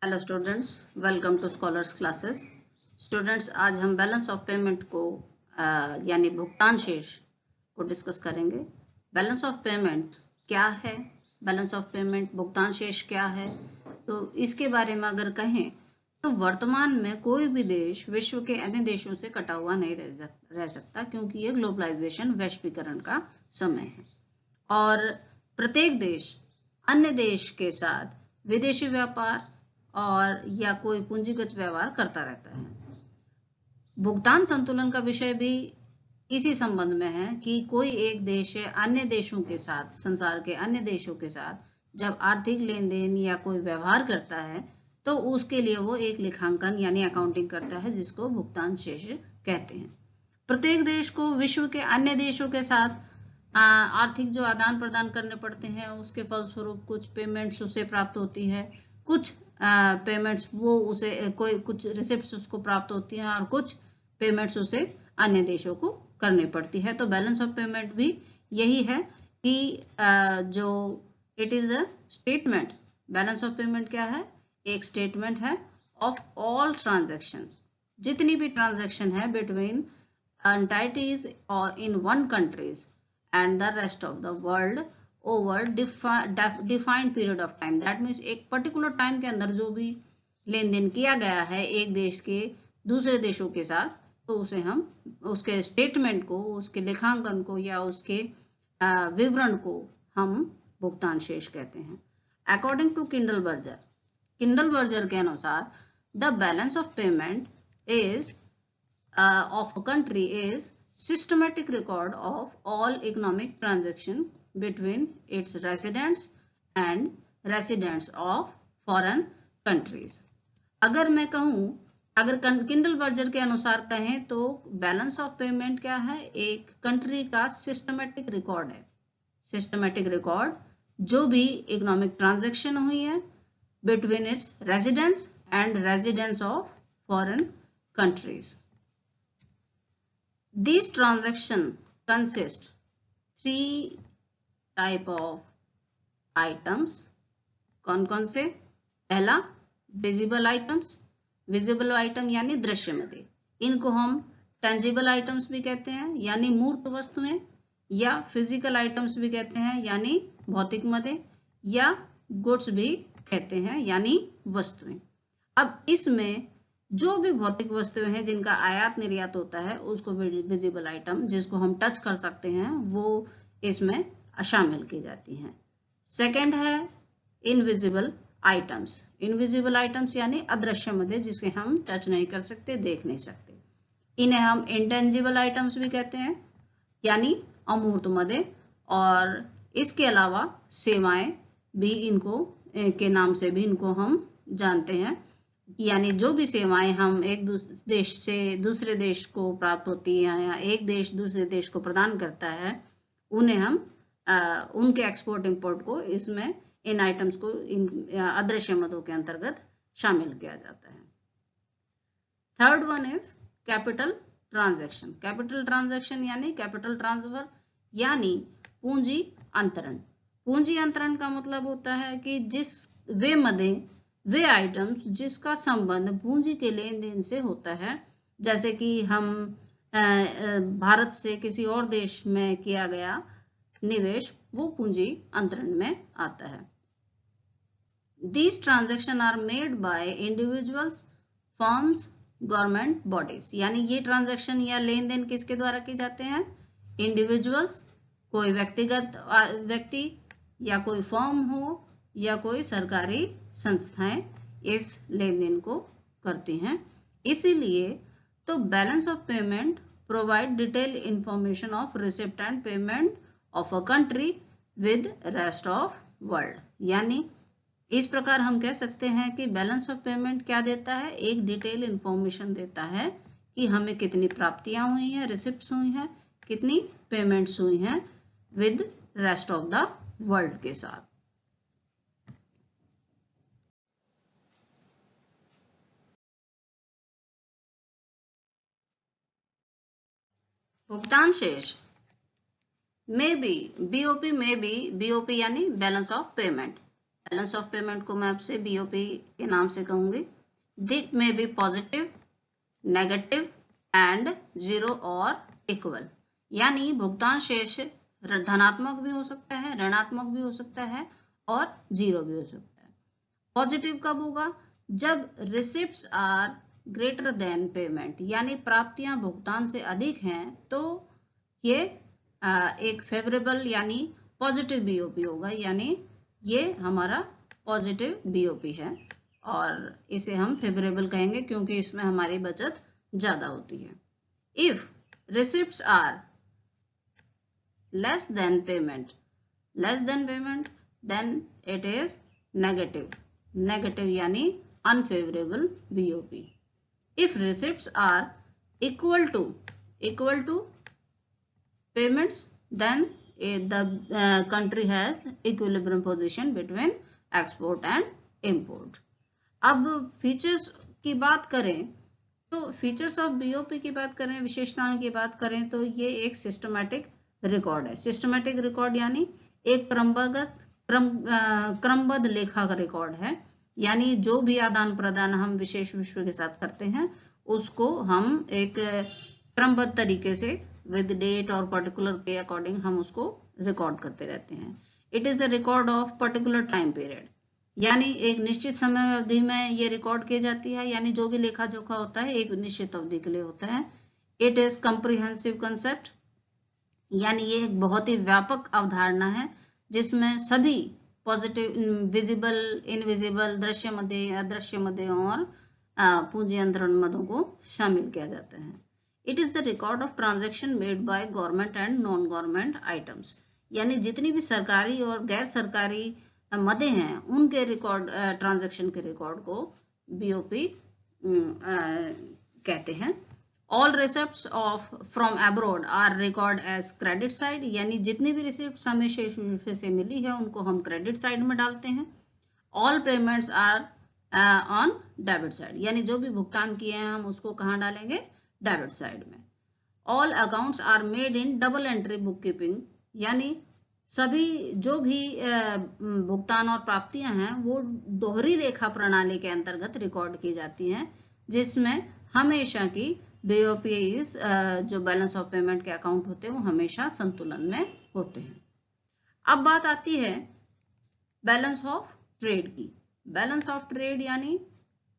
Hello students, welcome to scholars classes. Students, आज हम balance of payment को यानी भुगतान शेष को डिस्कस करेंगे। बैलेंस ऑफ पेमेंट क्या है, बैलेंस ऑफ पेमेंट भुगतान शेष क्या है, तो इसके बारे में अगर कहें तो वर्तमान में कोई भी देश विश्व के अन्य देशों से कटा हुआ नहीं रह सकता, क्योंकि ये ग्लोबलाइजेशन, वैश्वीकरण का समय है और प्रत्येक देश अन्य देश के साथ विदेशी व्यापार और या कोई पूंजीगत व्यवहार करता रहता है। भुगतान संतुलन का विषय भी इसी संबंध में है कि कोई एक देश अन्य देशों के साथ, संसार के अन्य देशों के साथ जब आर्थिक लेन देन या कोई व्यवहार करता है तो उसके लिए वो एक लेखांकन यानी अकाउंटिंग करता है, जिसको भुगतान शेष कहते हैं। प्रत्येक देश को विश्व के अन्य देशों के साथ आर्थिक जो आदान प्रदान करने पड़ते हैं, उसके फलस्वरूप कुछ पेमेंट्स उसे प्राप्त होती है, कुछ पेमेंट्स वो उसे कोई कुछ रिसिप्ट्स उसको प्राप्त होती हैं और कुछ पेमेंट्स उसे अन्य देशों को करनी पड़ती है। तो बैलेंस ऑफ पेमेंट भी यही है कि जो it is a statement. Balance of payment क्या है? एक स्टेटमेंट है ऑफ ऑल ट्रांजैक्शन, जितनी भी ट्रांजैक्शन है between entities or in one countries and the rest of the world over defined period of time. That means एक particular time के अंदर जो भी लेन देन किया गया है एक देश के दूसरे देशों के साथ, तो उसे हम उसके स्टेटमेंट को, उसके लेखांकन को या उसके विवरण को हम भुगतान शेष कहते हैं। अकॉर्डिंग टू किंडलबर्जर के अनुसार the balance of payment is of a country is systematic record of all economic transaction between its residents and residents of foreign countries. अगर मैं कहूँ, अगर किंडलबर्जर के अनुसार कहें तो बैलेंस ऑफ पेमेंट क्या है? एक कंट्री का सिस्टमेटिक रिकॉर्ड है। सिस्टमेटिक रिकॉर्ड जो भी इकोनॉमिक ट्रांजैक्शन हुई है between its residents and residents of foreign countries. These transactions consist three type of items. कौन कौन से? पहला विजिबल आइटम्स। विजिबल आइटम यानी दृश्य मदे, इनको हम टेंजिबल आइटम्स भी कहते हैं यानी मूर्त वस्तुएं, या फिजिकल आइटम्स भी कहते हैं यानी भौतिक मदे, या गुड्स भी कहते हैं यानी वस्तुएं। अब इसमें जो भी भौतिक वस्तुएं हैं जिनका आयात निर्यात होता है उसको विजिबल आइटम, जिसको हम टच कर सकते हैं, वो इसमें शामिल की जाती हैं। सेकंड है इनविजिबल आइटम्स। इनविजिबल आइटम्स यानी अदृश्य मदे, जिसके हम टच नहीं कर सकते, देख नहीं सकते। इन्हें हम इंटेंजिबल आइटम्स भी कहते हैं यानी अमूर्त मदे। और इसके अलावा सेवाएं भी इनको के नाम से भी इनको हम जानते हैं, यानी जो भी सेवाएं हम एक देश से दूसरे देश को प्राप्त होती हैं या एक देश दूसरे देश को प्रदान करता है, उन्हें हम उनके एक्सपोर्ट इंपोर्ट को इसमें इन आइटम्स को इन अदृश्य मदों के अंतर्गत शामिल किया जाता है। Third one is capital transaction. Capital transaction यानी कैपिटल ट्रांसफर यानी पूंजी अंतरण। पूंजी अंतरण का मतलब होता है कि वे आइटम्स जिसका संबंध पूंजी के लेन देन से होता है, जैसे कि हम भारत से किसी और देश में किया गया निवेश, वो पूंजी अंतरण में आता है। These transactions are made by individuals, firms, government bodies. यानी ये ट्रांजैक्शन या लेन देन किसके द्वारा की जाते हैं? इंडिविजुअल्स, कोई व्यक्तिगत व्यक्ति, या कोई फर्म हो, या कोई सरकारी संस्थाएं इस लेन देन को करती हैं। इसीलिए तो balance of payment provide detail information of receipt and payment of a country with rest of world. यानी इस प्रकार हम कह सकते हैं कि बैलेंस ऑफ पेमेंट क्या देता है? एक डिटेल इंफॉर्मेशन देता है कि हमें कितनी प्राप्तियां हुई हैं, रिसिप्ट्स हुई हैं, कितनी पेमेंट्स हुई हैं with rest of the world के साथ। भुगतान शेष में भी BOP यानी balance of payment balance of payment को मैं आपसे बीओपी के नाम से कहूंगी। It may be positive, negative and zero और इक्वल, यानी भुगतान शेष धनात्मक भी हो सकता है, ऋणात्मक भी हो सकता है और जीरो भी हो सकता है। पॉजिटिव कब होगा? जब receipts are greater than payment, यानी प्राप्तियां भुगतान से अधिक हैं, तो ये एक फेवरेबल यानी पॉजिटिव बीओपी होगा, यानी ये हमारा पॉजिटिव बीओपी है और इसे हम फेवरेबल कहेंगे क्योंकि इसमें हमारी बचत ज्यादा होती है। If receipts are less than payment, then it is negative यानी unfavourable BOP. If receipts are equal to payments, then the country has equilibrium position between export and import. अब फीचर्स की बात करें तो फीचर्स ऑफ बीओपी की बात करें, विशेषताओं की बात करें तो ये एक सिस्टमैटिक रिकॉर्ड है। सिस्टमैटिक रिकॉर्ड यानी एक क्रमबद्ध लेखा का रिकॉर्ड है, यानी जो भी आदान प्रदान हम विशेष विश्व के साथ करते हैं उसको हम एक क्रमबद्ध तरीके से विद डेट और पर्टिकुलर के अकॉर्डिंग हम उसको रिकॉर्ड करते रहते हैं। It is a record of particular time period, यानी एक निश्चित समय अवधि में ये रिकॉर्ड की जाती है, यानी जो भी लेखा जोखा होता है एक निश्चित अवधि के लिए होता है। इट इज कम्प्रिहेंसिव कंसेप्ट, यानी ये एक बहुत ही व्यापक अवधारणा है जिसमें सभी पॉजिटिव, विजिबल, इनविजिबल, दृश्य मदे, अदृश्य मदे और पूंजी अंतरण मदों को शामिल किया जाता है। It is the record of transaction made by government and non government items, यानी जितनी भी सरकारी और गैर सरकारी मदे हैं उनके रिकॉर्ड, ट्रांजेक्शन के रिकॉर्ड को बीओपी कहते हैं। All receipts of from abroad are record as credit side, यानी जितनी भी रिसिप्ट्स हमें शेष से मिली है उनको हम क्रेडिट साइड में डालते हैं। All payments are on debit side, यानी जो भी भुगतान किए हैं हम उसको कहाँ डालेंगे? डेबिट साइड में। All accounts are made in double entry book keeping, यानी सभी जो भी भुगतान और प्राप्तियां हैं वो दोहरी रेखा प्रणाली के अंतर्गत रिकॉर्ड की जाती हैं, जिसमें हमेशा की बीओपी जो बैलेंस ऑफ पेमेंट के अकाउंट होते हैं वो हमेशा संतुलन में होते हैं। अब बात आती है बैलेंस ऑफ ट्रेड की। बैलेंस ऑफ ट्रेड यानी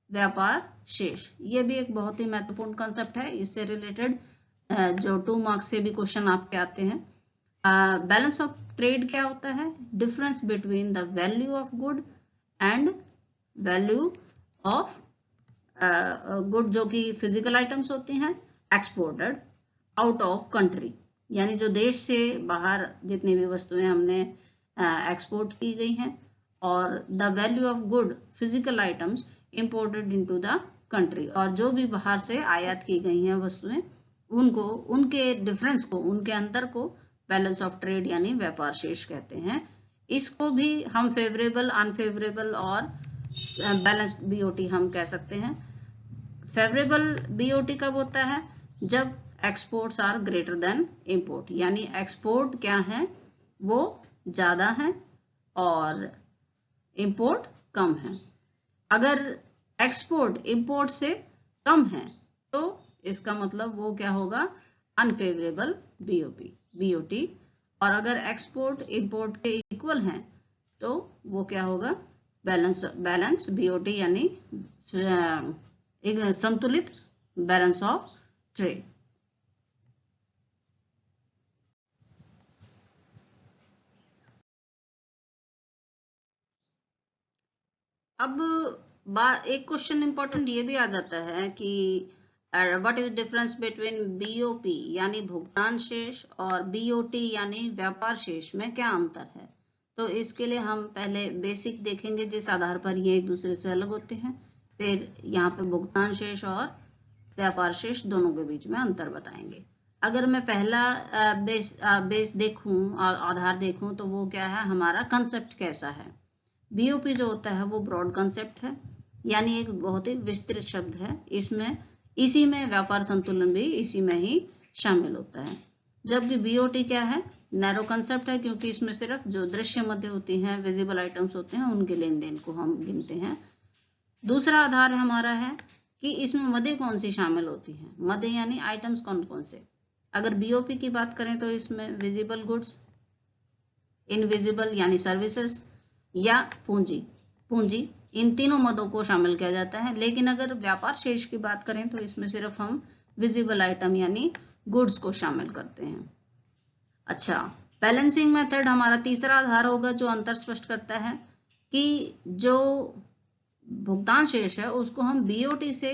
व्यापार शेष, ये भी एक बहुत ही महत्वपूर्ण कंसेप्ट है। इससे रिलेटेड जो 2 मार्क्स से भी क्वेश्चन आपके आते हैं। बैलेंस ऑफ ट्रेड क्या होता है? Difference between the value of good and value of good, जो कि फिजिकल आइटम्स होती हैं, एक्सपोर्टेड आउट ऑफ कंट्री, यानी जो देश से बाहर जितनी भी वस्तुएं हमने एक्सपोर्ट की गई हैं, और the value of good physical items imported into the country, और जो भी बाहर से आयात की गई हैं वस्तुएं उनको, उनके डिफरेंस को, उनके अंतर को बैलेंस ऑफ ट्रेड यानी व्यापार शेष कहते हैं। इसको भी हम फेवरेबल, अनफेवरेबल और बैलेंस्ड बीओटी हम कह सकते हैं। फेवरेबल बीओटी कब होता है? जब exports are greater than import, यानी एक्सपोर्ट क्या है वो ज्यादा है और इंपोर्ट कम है। अगर एक्सपोर्ट इंपोर्ट से कम है तो इसका मतलब वो क्या होगा? Unfavourable BOT. और अगर एक्सपोर्ट इंपोर्ट के इक्वल हैं तो वो क्या होगा? बैलेंस बीओटी, यानी एक संतुलित बैलेंस ऑफ ट्रेड। अब एक क्वेश्चन इंपॉर्टेंट ये भी आ जाता है कि what is difference between BOP यानी भुगतान शेष और बीओटी यानी व्यापार शेष में क्या अंतर है? तो इसके लिए हम पहले बेसिक देखेंगे जिस आधार पर ये एक दूसरे से अलग होते हैं, फिर यहाँ पे भुगतान शेष और व्यापार शेष दोनों के बीच में अंतर बताएंगे। अगर मैं पहला बेस देखूं, आधार देखूं, तो वो क्या है? हमारा कंसेप्ट कैसा है? बीओपी जो होता है वो ब्रॉड कंसेप्ट है, यानी एक बहुत ही विस्तृत शब्द है। इसी में व्यापार संतुलन भी इसी में ही शामिल होता है। जबकि बीओटी क्या है? नैरो कंसेप्ट है क्योंकि इसमें सिर्फ जो दृश्य मध्य होती हैं, विजिबल आइटम्स होते हैं, उनके लेन देन को हम गिनते हैं। दूसरा आधार हमारा है कि इसमें मदें कौन सी शामिल होती हैं। मदें यानी आइटम्स कौन कौन से। अगर बीओपी की बात करें तो इसमें विजिबल गुड्स, इनविजिबल यानी सर्विसेज या पूंजी इन तीनों मदों को शामिल किया जाता है। लेकिन अगर व्यापार शेष की बात करें तो इसमें सिर्फ हम विजिबल आइटम यानी गुड्स को शामिल करते हैं। अच्छा, बैलेंसिंग मेथड हमारा तीसरा आधार होगा जो अंतर स्पष्ट करता है कि जो भुगतान शेष है उसको हम बीओटी से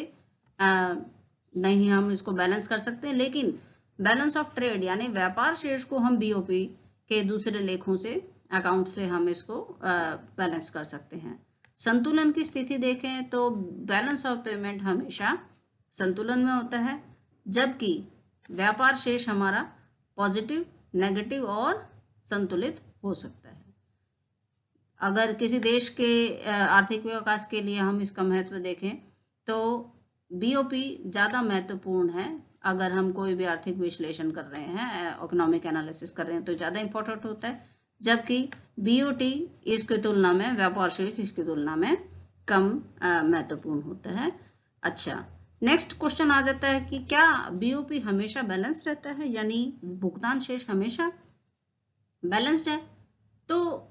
नहीं हम इसको बैलेंस कर सकते, लेकिन बैलेंस ऑफ ट्रेड यानी व्यापार शेष को हम बीओपी के दूसरे लेखों से, अकाउंट से हम इसको बैलेंस कर सकते हैं। संतुलन की स्थिति देखें तो बैलेंस ऑफ पेमेंट हमेशा संतुलन में होता है, जबकि व्यापार शेष हमारा पॉजिटिव, नेगेटिव और संतुलित हो सकता है। अगर किसी देश के आर्थिक विकास के लिए हम इसका महत्व देखें तो बीओपी ज़्यादा महत्वपूर्ण है। अगर हम कोई भी आर्थिक विश्लेषण कर रहे हैं, इकोनॉमिक एनालिसिस कर रहे हैं, तो ज़्यादा इंपॉर्टेंट होता है, जबकि बीओटी इसकी तुलना में, व्यापार शेष इसकी तुलना में कम महत्वपूर्ण होता है। अच्छा, नेक्स्ट क्वेश्चन आ जाता है कि क्या बीओपी हमेशा बैलेंस रहता है, यानी भुगतान शेष हमेशा बैलेंस्ड है। तो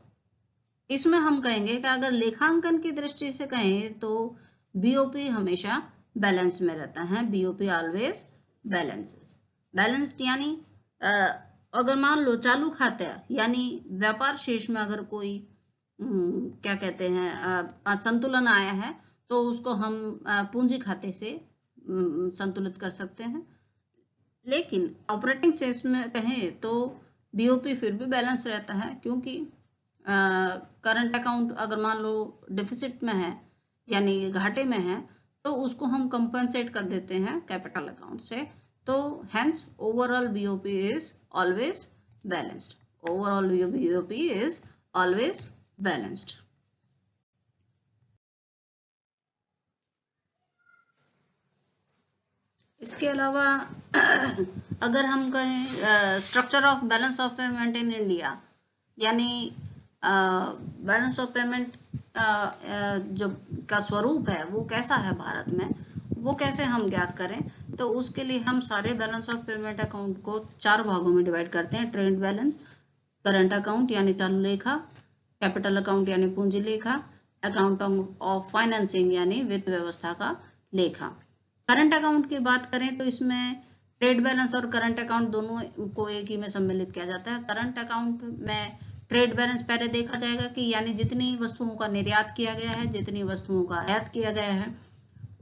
इसमें हम कहेंगे कि अगर लेखांकन की दृष्टि से कहें तो बीओपी हमेशा बैलेंस में रहता है। बीओपी ऑलवेज बैलेंस्ड यानी अगर मान लो चालू खाता यानी व्यापार शेष में अगर कोई क्या कहते हैं संतुलन आया है तो उसको हम पूंजी खाते से संतुलित कर सकते हैं। लेकिन ऑपरेटिंग शेष में कहें तो बीओपी फिर भी बैलेंस रहता है, क्योंकि करंट अकाउंट अगर मान लो डिफिसिट में है यानी घाटे में है तो उसको हम कंपनसेट कर देते हैं कैपिटल अकाउंट से। तो hence overall BOP is always balanced. Overall BOP is always balanced. इसके अलावा अगर हम कहें structure of balance of payment in India, यानी बैलेंस ऑफ पेमेंट जो का स्वरूप है वो कैसा है भारत में, वो कैसे हम ज्ञात करें, तो उसके लिए हम सारे बैलेंस ऑफ पेमेंट अकाउंट को 4 भागों में डिवाइड करते हैं। ट्रेड बैलेंस, करंट अकाउंट यानी चालू लेखा, कैपिटल अकाउंट यानी पूंजी लेखा, अकाउंट ऑफ फाइनेंसिंग यानी वित्त व्यवस्था का लेखा। करंट अकाउंट की बात करें तो इसमें ट्रेड बैलेंस और करंट अकाउंट दोनों को एक ही में सम्मिलित किया जाता है। करंट अकाउंट में ट्रेड बैलेंस पहले देखा जाएगा कि यानी जितनी वस्तुओं का निर्यात किया गया है, जितनी वस्तुओं का आयात किया गया है,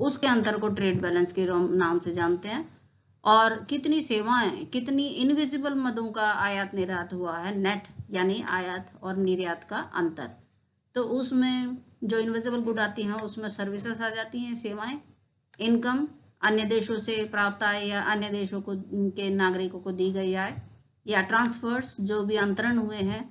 उसके अंतर को ट्रेड बैलेंस के नाम से जानते हैं। और कितनी सेवाएं, कितनी इनविजिबल मदों का आयात निर्यात हुआ है, नेट यानी आयात और निर्यात का अंतर। तो उसमें जो इनविजिबल गुड आती हैं उसमें सर्विसेज आ जाती हैं, सेवाएं, इनकम, अन्य देशों से प्राप्त आय या अन्य देशों को के नागरिकों को दी गई आय, या ट्रांसफर्स जो भी अंतरण हुए हैं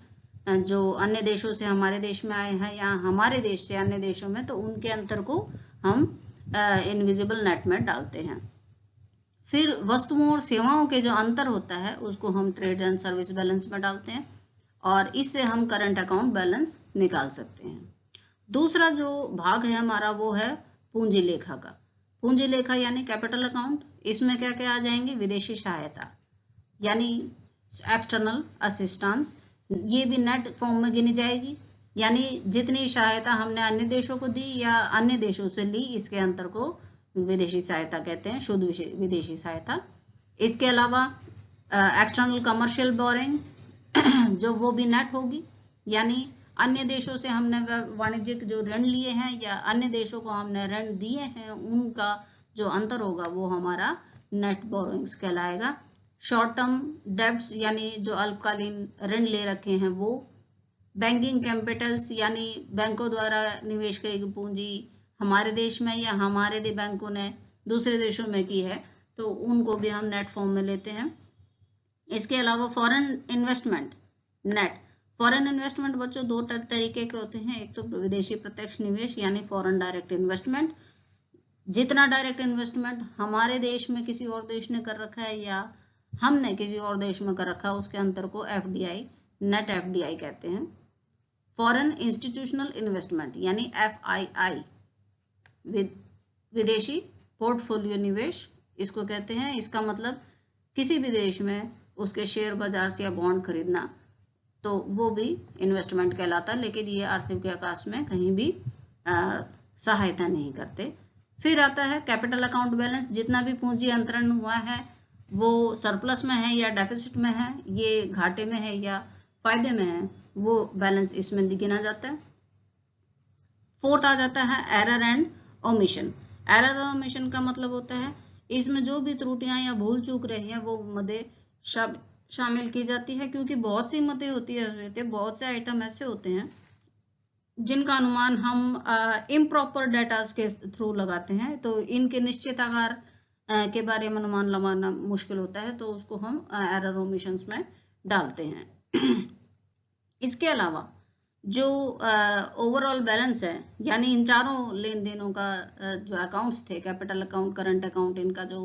जो अन्य देशों से हमारे देश में आए हैं या हमारे देश से अन्य देशों में, तो उनके अंतर को हम इनविजिबल नेट में डालते हैं। फिर वस्तुओं और सेवाओं के जो अंतर होता है उसको हम ट्रेड एंड सर्विस बैलेंस में डालते हैं और इससे हम करंट अकाउंट बैलेंस निकाल सकते हैं। दूसरा जो भाग है हमारा वो है पूंजी लेखा का। पूंजी लेखा यानी कैपिटल अकाउंट। इसमें क्या क्या आ जाएंगे, विदेशी सहायता यानी एक्सटर्नल असिस्टेंस, ये भी नेट फॉर्म में गिनी जाएगी, यानी जितनी सहायता हमने अन्य देशों को दी या अन्य देशों से ली, इसके अंतर को विदेशी सहायता कहते हैं, शुद्ध विदेशी सहायता। इसके अलावा एक्सटर्नल कमर्शियल बोरिंग जो वो भी नेट होगी, यानी अन्य देशों से हमने वाणिज्यिक जो ऋण लिए हैं या अन्य देशों को हमने ऋण दिए हैं, उनका जो अंतर होगा वो हमारा नेट बोरोइंग्स कहलाएगा। शॉर्ट टर्म डेब्ट्स यानी जो अल्पकालीन ऋण ले रखे हैं वो, बैंकिंग कैपिटल्स यानी बैंकों द्वारा निवेश की गई पूंजी हमारे देश में या हमारे बैंकों ने दूसरे देशों में की है, तो उनको भी हम नेट फॉर्म में लेते हैं। इसके अलावा foreign investment net. Foreign investment बच्चों दो तरीके के होते हैं, एक तो विदेशी प्रत्यक्ष निवेश यानी फॉरेन डायरेक्ट इन्वेस्टमेंट, जितना डायरेक्ट इन्वेस्टमेंट हमारे देश में किसी और देश ने कर रखा है या हमने किसी और देश में कर रखा है उसके अंतर को FDI, नेट FDI कहते हैं। फॉरेन इंस्टीट्यूशनल इन्वेस्टमेंट यानी FII, विदेशी पोर्टफोलियो निवेश इसको कहते हैं। इसका मतलब किसी भी देश में उसके शेयर बाजार से या बॉन्ड खरीदना, तो वो भी इन्वेस्टमेंट कहलाता है, लेकिन ये आर्थिक विकास में कहीं भी सहायता नहीं करते। फिर आता है कैपिटल अकाउंट बैलेंस, जितना भी पूंजी अंतरण हुआ है वो सरप्लस में है या डेफिसिट में है, ये घाटे में है या फायदे में है, वो बैलेंस इसमें गिना जाता है। फोर्थ आ जाता है एरर एंड ओमिशन। एरर और ओमिशन का मतलब होता है इसमें जो भी त्रुटियां या भूल चूक रही है वो मदे शामिल की जाती है, क्योंकि बहुत सी मदें होती है, बहुत से आइटम ऐसे होते हैं जिनका अनुमान हम इम्प्रॉपर डेटा के थ्रू लगाते हैं, तो इनके निश्चित आकार के बारे में अनुमान लगाना मुश्किल होता है, तो उसको हम एरर ओमिशंस में डालते हैं। इसके अलावा जो ओवरऑल बैलेंस है, यानी इन चारों लेन देनों का जो अकाउंट्स थे, कैपिटल अकाउंट, करंट अकाउंट, इनका जो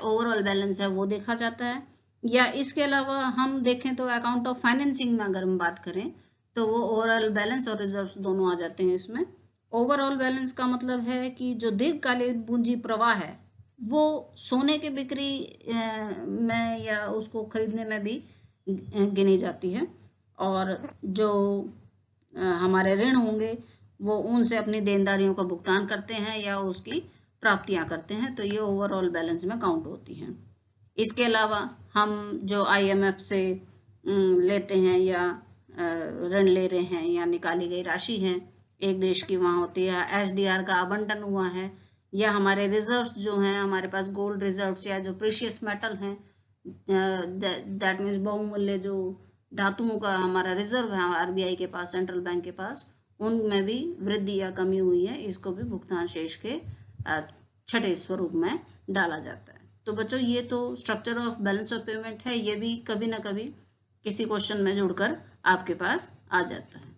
ओवरऑल बैलेंस है वो देखा जाता है। या इसके अलावा हम देखें तो अकाउंट ऑफ फाइनेंसिंग में अगर हम बात करें तो वो ओवरऑल बैलेंस और रिजर्व्स दोनों आ जाते हैं इसमें। ओवरऑल बैलेंस का मतलब है कि जो दीर्घकालीन पूंजी प्रवाह है वो सोने के बिक्री में या उसको खरीदने में भी गिनी जाती है, और जो हमारे ऋण होंगे वो उनसे अपनी देनदारियों का भुगतान करते हैं या उसकी प्राप्तियां करते हैं, तो ये ओवरऑल बैलेंस में काउंट होती हैं। इसके अलावा हम जो IMF से लेते हैं या ऋण ले रहे हैं या निकाली गई राशि है एक देश की, वहां होती है SDR का आवंटन हुआ है, या हमारे रिजर्व्स जो हैं, हमारे पास गोल्ड रिजर्व्स या जो प्रीशियस मेटल हैं, दैट मीन्स बहुमूल्य जो धातुओं का हमारा रिजर्व है RBI के पास, सेंट्रल बैंक के पास, उनमें भी वृद्धि या कमी हुई है, इसको भी भुगतान शेष के छठे स्वरूप में डाला जाता है। तो बच्चों ये तो structure of balance of payment है, ये भी कभी ना कभी किसी क्वेश्चन में जुड़कर आपके पास आ जाता है।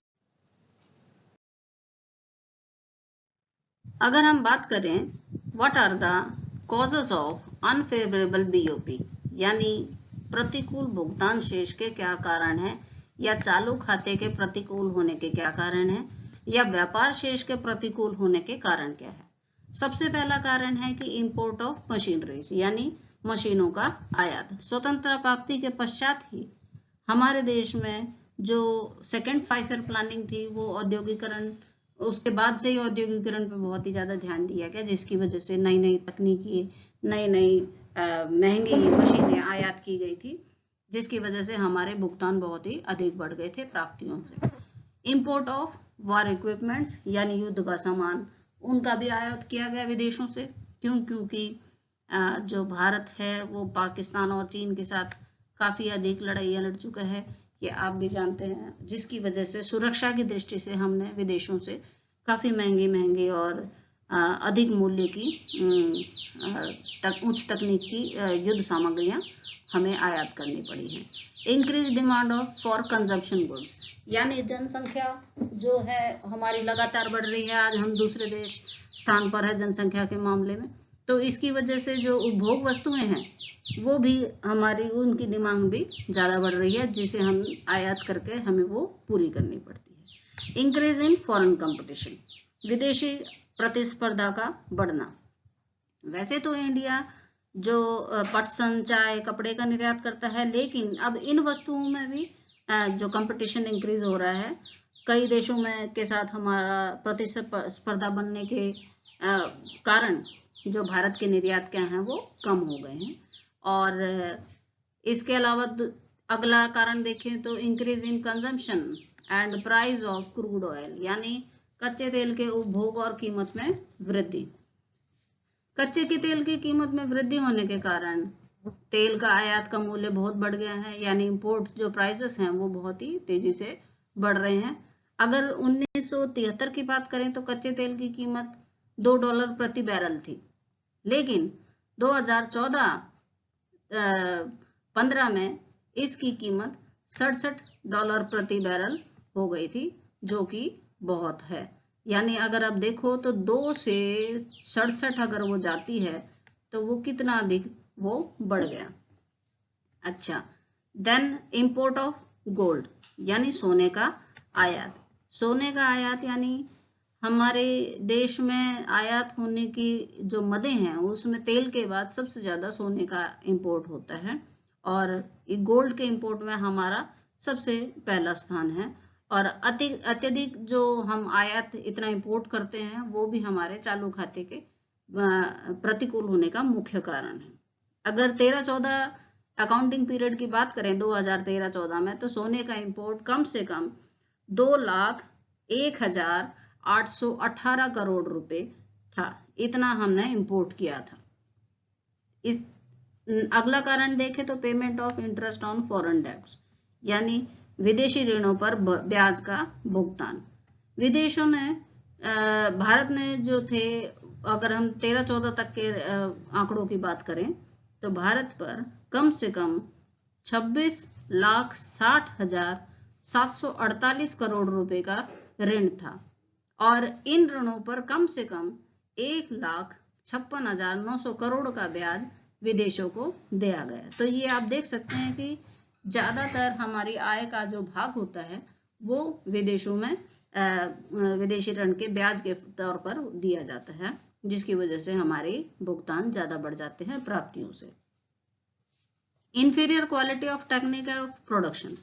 अगर हम बात करें what are the causes of unfavourable BOP, यानी प्रतिकूल भुगतान शेष के क्या कारण हैं, या चालू खाते के प्रतिकूल होने के क्या कारण हैं, या व्यापार शेष के प्रतिकूल होने के कारण क्या है। सबसे पहला कारण है कि इंपोर्ट ऑफ मशीनरीज, यानी मशीनों का आयात। स्वतंत्रता प्राप्ति के पश्चात ही हमारे देश में जो सेकेंड 5 ईयर प्लानिंग थी वो औद्योगिकरण, उसके बाद से ही औद्योगिकरण पे बहुत ही ज्यादा ध्यान दिया गया, जिसकी वजह से नई नई तकनीकी, नई नई महंगी मशीनें आयात की गई थी, जिसकी वजह से हमारे भुगतान बहुत ही अधिक बढ़ गए थे प्राप्तियों से। इंपोर्ट ऑफ वॉर इक्विपमेंट्स, यानी युद्ध का सामान, उनका भी आयात किया गया विदेशों से। क्योंकि जो भारत है वो पाकिस्तान और चीन के साथ काफी अधिक लड़ाइयाँ लड़ चुका है, ये आप भी जानते हैं, जिसकी वजह से सुरक्षा की दृष्टि से हमने विदेशों से काफी महंगी और अधिक मूल्य की उच्च तकनीक की युद्ध सामग्रियां हमें आयात करनी पड़ी है। Increase demand of for consumption goods, यानी जनसंख्या जो है हमारी लगातार बढ़ रही है, आज हम दूसरे देश स्थान पर है जनसंख्या के मामले में, तो इसकी वजह से जो उपभोग वस्तुएं हैं वो भी हमारी, उनकी डिमांड भी ज्यादा बढ़ रही है, जिसे हम आयात करके हमें वो पूरी करनी पड़ती है। इंक्रीज इन फॉरेन कंपटीशन, विदेशी प्रतिस्पर्धा का बढ़ना। वैसे तो इंडिया जो पटसन, चाय, कपड़े का निर्यात करता है, लेकिन अब इन वस्तुओं में भी जो कंपटीशन इंक्रीज हो रहा है, कई देशों में के साथ हमारा प्रतिस्पर्धा बनने के कारण जो भारत के निर्यात क्या हैं वो कम हो गए हैं। और इसके अलावा अगला कारण देखें तो increase in consumption and price of crude oil, यानी कच्चे तेल के उपभोग और कीमत में वृद्धि। कच्चे के तेल की कीमत में वृद्धि होने के कारण तेल का आयात का मूल्य बहुत बढ़ गया है, यानी इंपोर्ट जो प्राइसेस हैं वो बहुत ही तेजी से बढ़ रहे हैं। अगर 1973 की बात करें तो कच्चे तेल की कीमत $2 प्रति बैरल थी, लेकिन 2014-15 में इसकी कीमत $67 प्रति बैरल हो गई थी, जो कि बहुत है। यानी अगर आप देखो तो 2 से 67 अगर वो जाती है तो वो कितना अधिक वो बढ़ गया। अच्छा, देन इंपोर्ट ऑफ गोल्ड यानी सोने का आयात। सोने का आयात यानी हमारे देश में आयात होने की जो मदें हैं उसमें तेल के बाद सबसे ज्यादा सोने का इंपोर्ट होता है और गोल्ड के इंपोर्ट में हमारा सबसे पहला स्थान है। और अत्यधिक जो हम आयात इतना इंपोर्ट करते हैं वो भी हमारे चालू खाते के प्रतिकूल होने का मुख्य कारण है। अगर 13-14 अकाउंटिंग पीरियड की बात करें 2013-14 में, तो सोने का इंपोर्ट कम से कम 2,01,818 करोड़ रुपए था, इतना हमने इंपोर्ट किया था। इस अगला कारण देखें तो payment of interest on foreign debts यानी विदेशी ऋणों पर ब्याज का भुगतान। विदेशों ने भारत में जो थे, अगर हम 13-14 तक के आंकड़ों की बात करें तो भारत पर कम से कम 26,60,748 करोड़ रुपए का ऋण था और इन ऋणों पर कम से कम 1,56,900 करोड़ का ब्याज विदेशों को दिया गया। तो ये आप देख सकते हैं कि ज्यादातर हमारी आय का जो भाग होता है वो विदेशों में विदेशी ऋण के ब्याज के तौर पर दिया जाता है, जिसकी वजह से हमारे भुगतान ज्यादा बढ़ जाते हैं प्राप्तियों से। Inferior quality of technique of production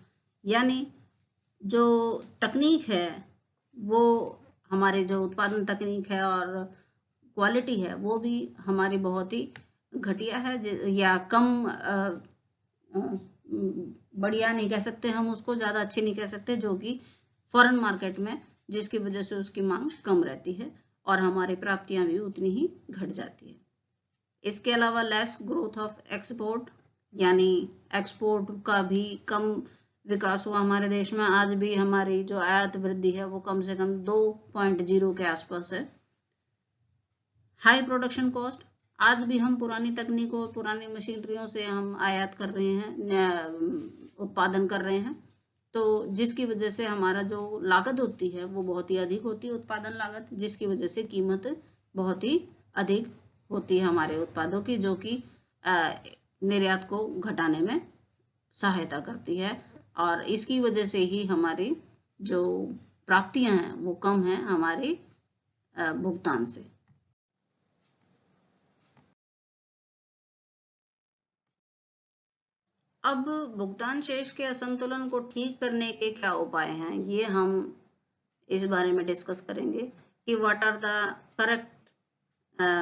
यानी जो तकनीक है वो हमारे जो उत्पादन तकनीक है और क्वालिटी है वो भी हमारी बहुत ही घटिया है या कम, बढ़िया नहीं कह सकते हम उसको, ज्यादा अच्छी नहीं कह सकते, जो कि फॉरेन मार्केट में जिसकी वजह से उसकी मांग कम रहती है और हमारी प्राप्तियां भी उतनी ही घट जाती है। इसके अलावा लेस ग्रोथ ऑफ एक्सपोर्ट यानी एक्सपोर्ट का भी कम विकास हुआ हमारे देश में। आज भी हमारी जो आयात वृद्धि है वो कम से कम 2.0 के आसपास है। हाई प्रोडक्शन कॉस्ट, आज भी हम पुरानी तकनीकों पुरानी मशीनरियों से हम आयात कर रहे हैं, उत्पादन कर रहे हैं, तो जिसकी वजह से हमारा जो लागत होती है वो बहुत ही अधिक होती है, उत्पादन लागत, जिसकी वजह से कीमत बहुत ही अधिक होती है हमारे उत्पादों की, जो कि निर्यात को घटाने में सहायता करती है और इसकी वजह से ही हमारी जो प्राप्तियां हैं वो कम है हमारे भुगतान से। अब भुगतान शेष के असंतुलन को ठीक करने के क्या उपाय हैं, ये हम इस बारे में डिस्कस करेंगे कि what are the correct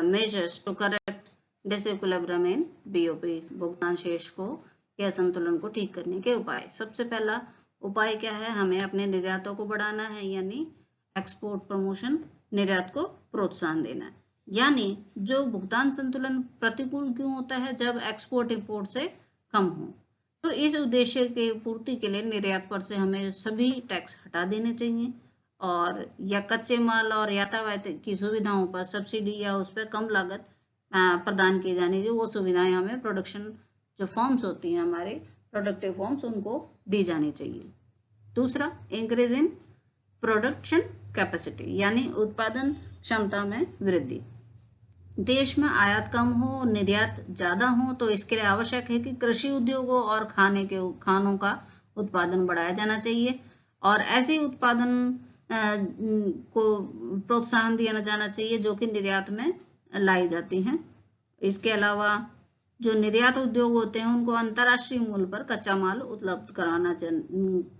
measures to correct disequilibrium in BOP, भुगतान शेष को के असंतुलन को ठीक करने के उपाय। सबसे पहला उपाय क्या है, हमें अपने निर्यातों को बढ़ाना है यानी एक्सपोर्ट प्रमोशन, निर्यात को प्रोत्साहन देना है। यानी जो भुगतान संतुलन प्रतिकूल क्यों होता है, जब एक्सपोर्ट इंपोर्ट से कम हो। तो इस उद्देश्य के पूर्ति के लिए निर्यात पर से हमें सभी टैक्स हटा देने चाहिए और या कच्चे माल और यातायात की सुविधाओं पर सब्सिडी या उस पर कम लागत प्रदान की जानी चाहिए। वो सुविधाएं हमें प्रोडक्शन जो फॉर्म्स होती हैं हमारे प्रोडक्टिव फॉर्म्स उनको दी जानी चाहिए। दूसरा, इंक्रीज इन प्रोडक्शन कैपेसिटी यानी उत्पादन क्षमता में वृद्धि। देश में आयात कम हो निर्यात ज्यादा हो तो इसके लिए आवश्यक है कि कृषि उद्योगों और खानों का उत्पादन बढ़ाया जाना चाहिए और ऐसे उत्पादन को प्रोत्साहन दिया जाना चाहिए जो कि निर्यात में लाई जाती हैं। इसके अलावा जो निर्यात उद्योग होते हैं उनको अंतर्राष्ट्रीय मूल्य पर कच्चा माल उपलब्ध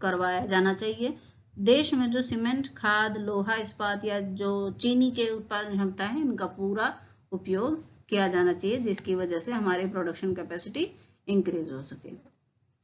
करवाया जाना चाहिए। देश में जो सीमेंट, खाद, लोहा इस्पात या जो चीनी के उत्पादन क्षमता है इनका पूरा उपयोग किया जाना चाहिए, जिसकी वजह से हमारी प्रोडक्शन कैपेसिटी इंक्रीज हो सके।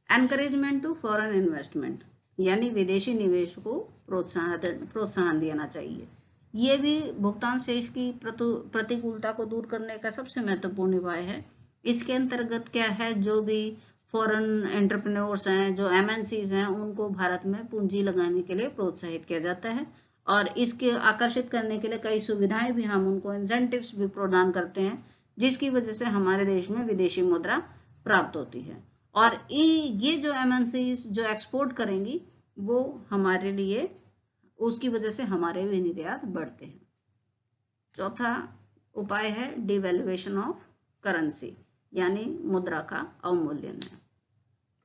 एनकरेजमेंट टू फॉरेन इन्वेस्टमेंट यानी विदेशी निवेश को प्रोत्साहन देना चाहिए। ये भी भुगतान शेष की प्रतिकूलता को दूर करने का सबसे महत्वपूर्ण उपाय है। इसके अंतर्गत क्या है, जो भी फॉरेन एंटरप्रेन्योर्स हैं, जो एमएनसीज हैं, उनको भारत में पूंजी लगाने के लिए प्रोत्साहित किया जाता है और इसके आकर्षित करने के लिए कई सुविधाएं भी हम उनको इंसेंटिव्स भी प्रदान करते हैं, जिसकी वजह से हमारे देश में विदेशी मुद्रा प्राप्त होती है और ये जो एमएनसीज जो एक्सपोर्ट करेंगी वो हमारे लिए, उसकी वजह से हमारे भी निर्यात बढ़ते हैं। चौथा उपाय है डिवैल्यूएशन ऑफ करेंसी यानी मुद्रा का अवमूल्यन है।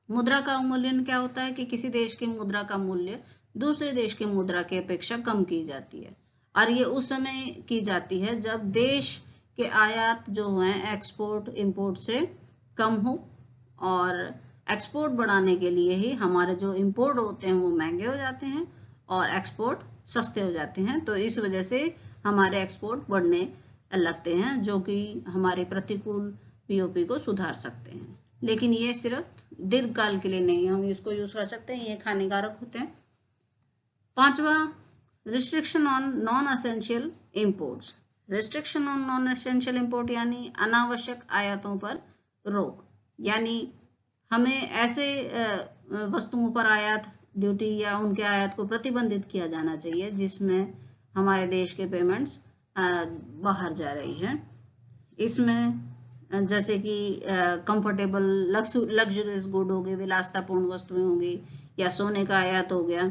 मुद्रा का अवमूल्यन क्या होता है कि किसी देश की मुद्रा का मूल्य दूसरे देश की मुद्रा की अपेक्षा कम की जाती है, और ये उस समय की जाती है जब देश के आयात जो हैं एक्सपोर्ट इंपोर्ट से कम हो, और एक्सपोर्ट बढ़ाने के लिए ही हमारे जो इंपोर्ट होते हैं वो महंगे हो जाते हैं और एक्सपोर्ट सस्ते हो जाते हैं। तो इस वजह से हमारे एक्सपोर्ट बढ़ने लगते हैं, जो कि हमारे प्रतिकूल पीओपी को सुधार सकते हैं। लेकिन ये सिर्फ दीर्घकाल के लिए नहीं, हम इसको यूज कर सकते हैं, ये हानिकारक होते हैं। पांचवा, restriction on non essential imports. Restriction on non essential import यानी अनावश्यक आयातों पर रोक, यानी हमें ऐसे वस्तुओं पर आयात ड्यूटी या उनके आयात को प्रतिबंधित किया जाना चाहिए जिसमें हमारे देश के पेमेंट्स बाहर जा रही हैं। इसमें जैसे कि कंफर्टेबल लग्जरियस गुड हो गए, विलासतापूर्ण वस्तुएं होंगी, या सोने का आयात हो गया,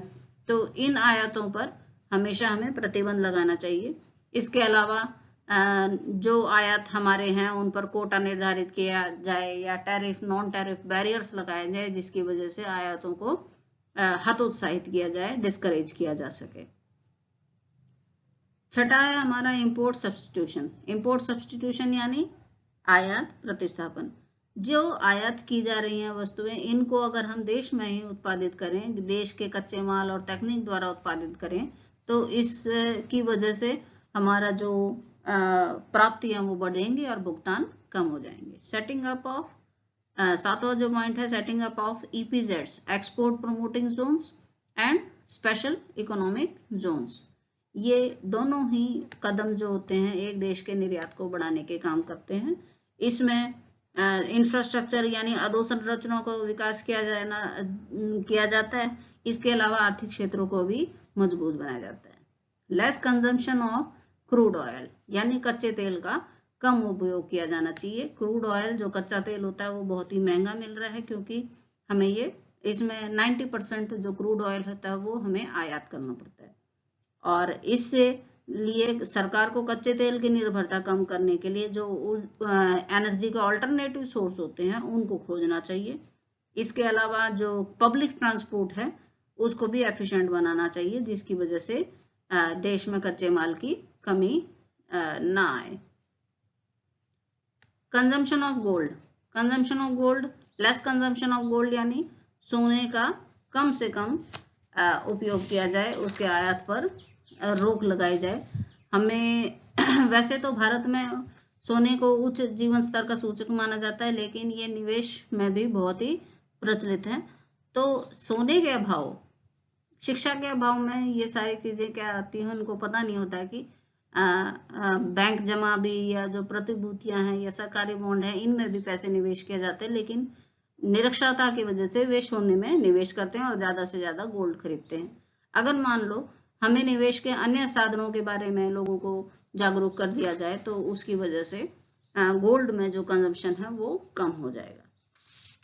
तो इन आयातों पर हमेशा हमें प्रतिबंध लगाना चाहिए। इसके अलावा जो आयात हमारे हैं उन पर कोटा निर्धारित किया जाए या टैरिफ नॉन टैरिफ बैरियर्स लगाए जाए, जिसकी वजह से आयातों को हतोत्साहित किया जाए, डिस्करेज किया जा सके। छठा है हमारा इंपोर्ट सब्स्टिट्यूशन। इंपोर्ट सब्स्टिट्यूशन यानी आयात प्रतिस्थापन। जो आयात की जा रही हैं वस्तुएं, इनको अगर हम देश में ही उत्पादित करें, देश के कच्चे माल और तकनीक द्वारा उत्पादित करें, तो इसकी वजह से हमारा जो प्राप्तियां वो बढ़ेंगी और भुगतान कम हो जाएंगे। सेटिंग अप ऑफ, सातवां जो पॉइंट है, setting up of EPZs, export promoting zones and special economic zones. ये दोनों ही कदम जो होते हैं एक देश के निर्यात को बढ़ाने के काम करते हैं। इसमें इंफ्रास्ट्रक्चर यानी अधोसंरचना को विकास किया जाता है। इसके अलावा आर्थिक क्षेत्रों को भी मजबूत बनाया जाता है। Less consumption of crude oil यानी कच्चे तेल का कम उपयोग किया जाना चाहिए। क्रूड ऑयल जो कच्चा तेल होता है वो बहुत ही महंगा मिल रहा है, क्योंकि हमें इसमें 90% जो क्रूड ऑयल होता है वो हमें आयात करना पड़ता है, और इससे लिए सरकार को कच्चे तेल की निर्भरता कम करने के लिए जो एनर्जी के ऑल्टरनेटिव सोर्स होते हैं उनको खोजना चाहिए। इसके अलावा जो पब्लिक ट्रांसपोर्ट है उसको भी एफिशिएंट बनाना चाहिए, जिसकी वजह से देश में कच्चे माल की कमी ना आए। Consumption of gold. Consumption of gold, less consumption of gold यानी सोने का कम से कम उपयोग किया जाए, उसके आयात पर रोक लगाई जाए। हमें वैसे तो भारत में सोने को उच्च जीवन स्तर का सूचक माना जाता है, लेकिन ये निवेश में भी बहुत ही प्रचलित है। तो सोने के अभाव, शिक्षा के अभाव में ये सारी चीजें क्या आती हैं, उनको पता नहीं होता है कि बैंक जमा भी या जो प्रतिभूतियां हैं या सरकारी बॉन्ड है, इनमें भी पैसे निवेश किए जाते हैं, लेकिन निरक्षरता की वजह से वे सोने में निवेश करते हैं और ज्यादा से ज्यादा गोल्ड खरीदते हैं। अगर मान लो हमें निवेश के अन्य साधनों के बारे में लोगों को जागरूक कर दिया जाए, तो उसकी वजह से गोल्ड में जो कंजम्पशन है वो कम हो जाएगा।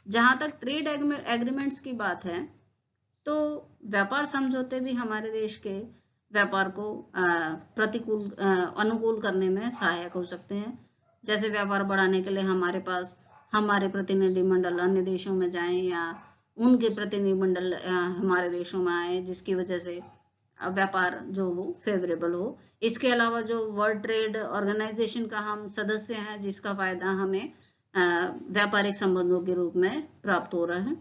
जहां तक ट्रेड एग्रीमेंट्स की बात है, तो व्यापार समझौते भी हमारे देश के व्यापार को अनुकूल करने में सहायक हो सकते हैं। जैसे व्यापार बढ़ाने के लिए हमारे पास हमारे प्रतिनिधिमंडल अन्य देशों में जाएं या उनके प्रतिनिधिमंडल हमारे देशों में आए, जिसकी वजह से व्यापार जो हो फेवरेबल हो। इसके अलावा जो वर्ल्ड ट्रेड ऑर्गेनाइजेशन का हम सदस्य हैं, जिसका फायदा हमें व्यापारिक संबंधों के रूप में प्राप्त हो रहा है।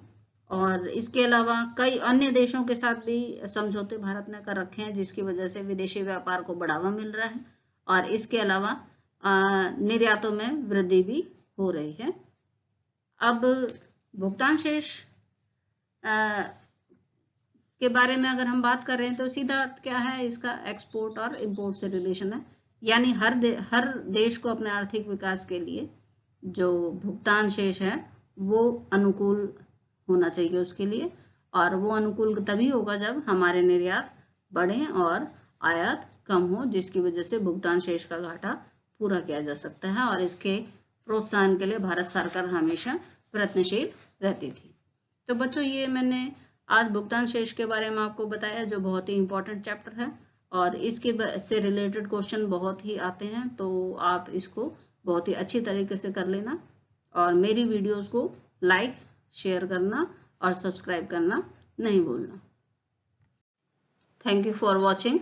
और इसके अलावा कई अन्य देशों के साथ भी समझौते भारत ने कर रखे हैं, जिसकी वजह से विदेशी व्यापार को बढ़ावा मिल रहा है, और इसके अलावा निर्यातों में वृद्धि भी हो रही है। अब भुगतान शेष के बारे में अगर हम बात कर रहे हैं, तो सीधा अर्थ क्या है इसका, एक्सपोर्ट और इंपोर्ट से रिलेशन है। यानी हर देश को अपने आर्थिक विकास के लिए जो भुगतान शेष है वो अनुकूल होना चाहिए उसके लिए, और वो अनुकूल तभी होगा जब हमारे निर्यात बढ़े और आयात कम हो, जिसकी वजह से भुगतान शेष का घाटा पूरा किया जा सकता है। और इसके प्रोत्साहन के लिए भारत सरकार हमेशा प्रयत्नशील रहती थी। तो बच्चों, ये मैंने आज भुगतान शेष के बारे में आपको बताया, जो बहुत ही इंपॉर्टेंट चैप्टर है, और इसके से रिलेटेड क्वेश्चन बहुत ही आते हैं, तो आप इसको बहुत ही अच्छी तरीके से कर लेना, और मेरी वीडियोस को लाइक शेयर करना और सब्सक्राइब करना नहीं भूलना। Thank you for watching.